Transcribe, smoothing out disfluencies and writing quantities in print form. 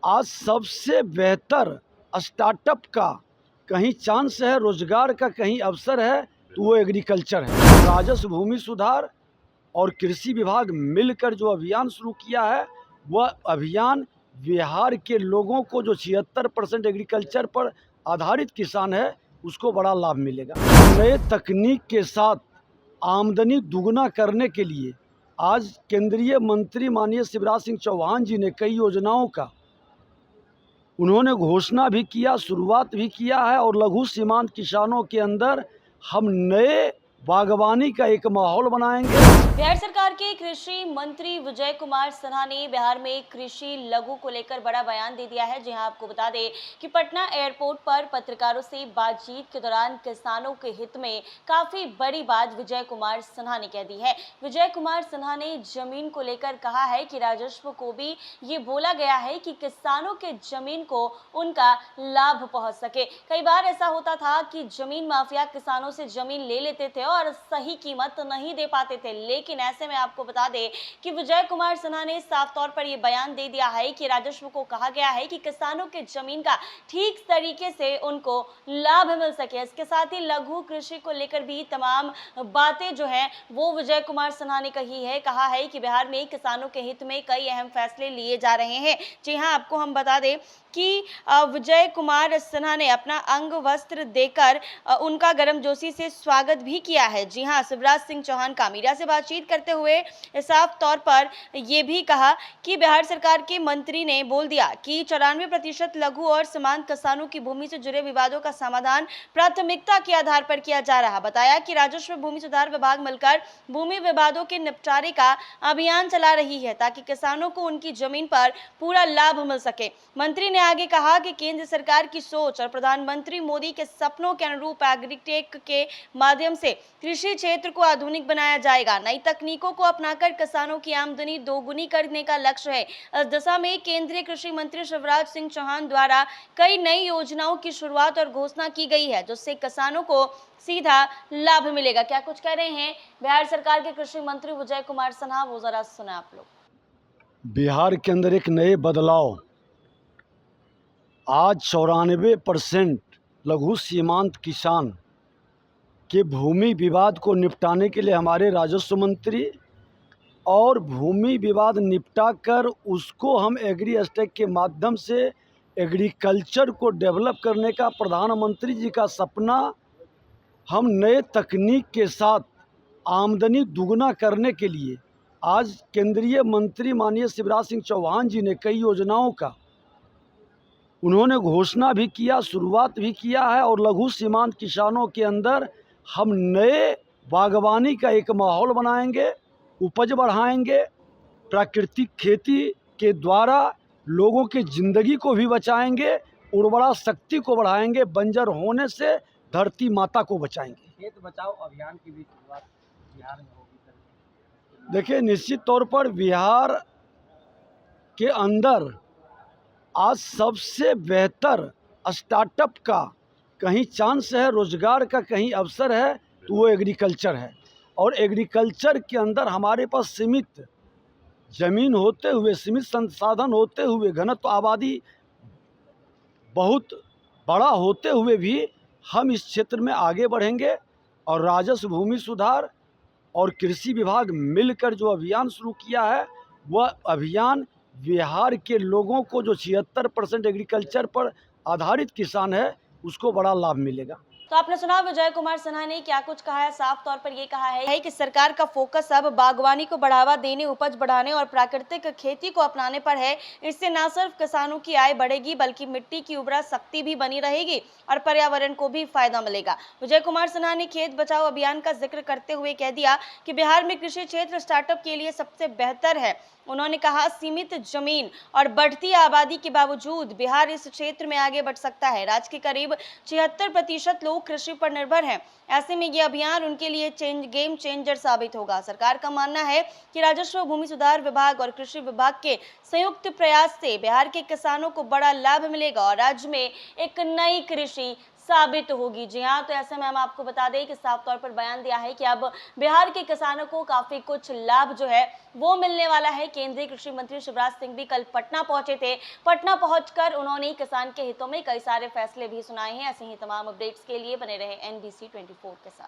आज सबसे बेहतर स्टार्टअप का कहीं चांस है, रोजगार का कहीं अवसर है तो वो एग्रीकल्चर है। राजस्व भूमि सुधार और कृषि विभाग मिलकर जो अभियान शुरू किया है, वह अभियान बिहार के लोगों को, जो 76% एग्रीकल्चर पर आधारित किसान है, उसको बड़ा लाभ मिलेगा। नए तकनीक के साथ आमदनी दुगना करने के लिए आज केंद्रीय मंत्री माननीय शिवराज सिंह चौहान जी ने कई योजनाओं का उन्होंने घोषणा भी किया, शुरुआत भी किया है। और लघु सीमांत किसानों के अंदर हम नए बागवानी का एक माहौल बनाएंगे। बिहार सरकार के कृषि मंत्री विजय कुमार सिन्हा ने बिहार में कृषि लघु को लेकर बड़ा बयान दे दिया है। जी हां, आपको बता दें कि पटना एयरपोर्ट पर पत्रकारों से बातचीत के दौरान किसानों के हित में काफी बड़ी बात विजय कुमार सिन्हा ने कह दी है। विजय कुमार सिन्हा ने जमीन को लेकर कहा है कि राजस्व को भी ये बोला गया है कि किसानों के जमीन को उनका लाभ पहुंच सके। कई बार ऐसा होता था कि जमीन माफिया किसानों से जमीन ले लेते थे और सही कीमत नहीं दे पाते थे, लेकिन ऐसे में आपको बता दें कि विजय कुमार सिन्हा ने साफ तौर पर यह बयान दे दिया है कि राजस्व को कहा गया है कि किसानों के जमीन का ठीक तरीके से उनको लाभ मिल सके। इसके साथ ही लघु कृषि को लेकर भी तमाम बातें जो है वो विजय कुमार सिन्हा ने कहा है कि बिहार में किसानों के हित में कई अहम फैसले लिए जा रहे हैं। जी हां, आपको हम बता दें कि विजय कुमार सिन्हा ने अपना अंग वस्त्र देकर उनका गर्मजोशी से स्वागत भी किया है। जी हां, शिवराज सिंह चौहान का मीडिया से बातचीत करते हुए साफ तौर पर यह भी कहा कि बिहार सरकार के मंत्री ने बोल दिया कि 94% लघु और सीमांत किसानों की भूमि से जुड़े विवादों का समाधान प्राथमिकता के आधार पर किया जा रहा। बताया कि राजस्व भूमि सुधार विभाग मिलकर भूमि विवादों के निपटारे का अभियान चला रही है ताकि किसानों को उनकी जमीन पर पूरा लाभ मिल सके। मंत्री ने आगे कहा कि केंद्र सरकार की सोच और प्रधानमंत्री मोदी के सपनों के अनुरूप एग्रीटेक के माध्यम से कृषि क्षेत्र को आधुनिक बनाया जाएगा। नई तकनीकों को अपनाकर किसानों की आमदनी दोगुनी करने का लक्ष्य है। इस दिशा में केंद्रीय कृषि मंत्री शिवराज सिंह चौहान द्वारा कई नई योजनाओं की शुरुआत और घोषणा की गई है, जिससे किसानों को सीधा लाभ मिलेगा। क्या कुछ कह रहे हैं बिहार सरकार के कृषि मंत्री विजय कुमार सिन्हा, वो जरा सुने आप लोग। बिहार के अंदर एक नए बदलाव, आज 94% लघु सीमांत किसान के भूमि विवाद को निपटाने के लिए हमारे राजस्व मंत्री, और भूमि विवाद निपटा कर उसको हम एग्री एस्टेक के माध्यम से एग्रीकल्चर को डेवलप करने का प्रधानमंत्री जी का सपना, हम नए तकनीक के साथ आमदनी दुगना करने के लिए आज केंद्रीय मंत्री माननीय शिवराज सिंह चौहान जी ने कई योजनाओं का उन्होंने घोषणा भी किया, शुरुआत भी किया है। और लघु सीमांत किसानों के अंदर हम नए बागवानी का एक माहौल बनाएंगे, उपज बढ़ाएंगे, प्राकृतिक खेती के द्वारा लोगों की ज़िंदगी को भी बचाएंगे, उर्वरा शक्ति को बढ़ाएंगे, बंजर होने से धरती माता को बचाएंगे। खेत बचाओ अभियान की भी शुरुआत बिहार में होगी। देखिए, निश्चित तौर पर बिहार के अंदर आज सबसे बेहतर स्टार्टअप का कहीं चांस है, रोजगार का कहीं अवसर है तो वो एग्रीकल्चर है। और एग्रीकल्चर के अंदर हमारे पास सीमित ज़मीन होते हुए, सीमित संसाधन होते हुए, घनत्व आबादी बहुत बड़ा होते हुए भी हम इस क्षेत्र में आगे बढ़ेंगे। और राजस्व भूमि सुधार और कृषि विभाग मिलकर जो अभियान शुरू किया है, वह अभियान बिहार के लोगों को, जो 76% एग्रीकल्चर पर आधारित किसान है, उसको बड़ा लाभ मिलेगा। तो आपने सुना विजय कुमार सिन्हा ने क्या कुछ कहा है। साफ तौर पर ये कहा है कि सरकार का फोकस अब बागवानी को बढ़ावा देने, उपज बढ़ाने और प्राकृतिक खेती को अपनाने पर है। इससे न सिर्फ किसानों की आय बढ़ेगी बल्कि मिट्टी की उर्वरा शक्ति भी बनी रहेगी और पर्यावरण को भी फायदा मिलेगा। विजय कुमार सिन्हा ने खेत बचाओ अभियान का जिक्र करते हुए कह दिया कि बिहार में कृषि क्षेत्र स्टार्टअप के लिए सबसे बेहतर है। उन्होंने कहा, सीमित जमीन और बढ़ती आबादी के बावजूद बिहार इस क्षेत्र में आगे बढ़ सकता है। राज्य के करीब 76% लोग कृषि पर निर्भर हैं। ऐसे में यह अभियान उनके लिए गेम चेंजर साबित होगा। सरकार का मानना है कि राजस्व भूमि सुधार विभाग और कृषि विभाग के संयुक्त प्रयास से बिहार के किसानों को बड़ा लाभ मिलेगा और राज्य में एक नई कृषि साबित होगी। जी हाँ, तो ऐसे में हम आपको बता दें कि साफ तौर पर बयान दिया है कि अब बिहार के किसानों को काफ़ी कुछ लाभ जो है वो मिलने वाला है। केंद्रीय कृषि मंत्री शिवराज सिंह भी कल पटना पहुंचे थे। पटना पहुंचकर उन्होंने किसान के हितों में कई सारे फैसले भी सुनाए हैं। ऐसे ही तमाम अपडेट्स के लिए बने रहे NBC 24 के साथ।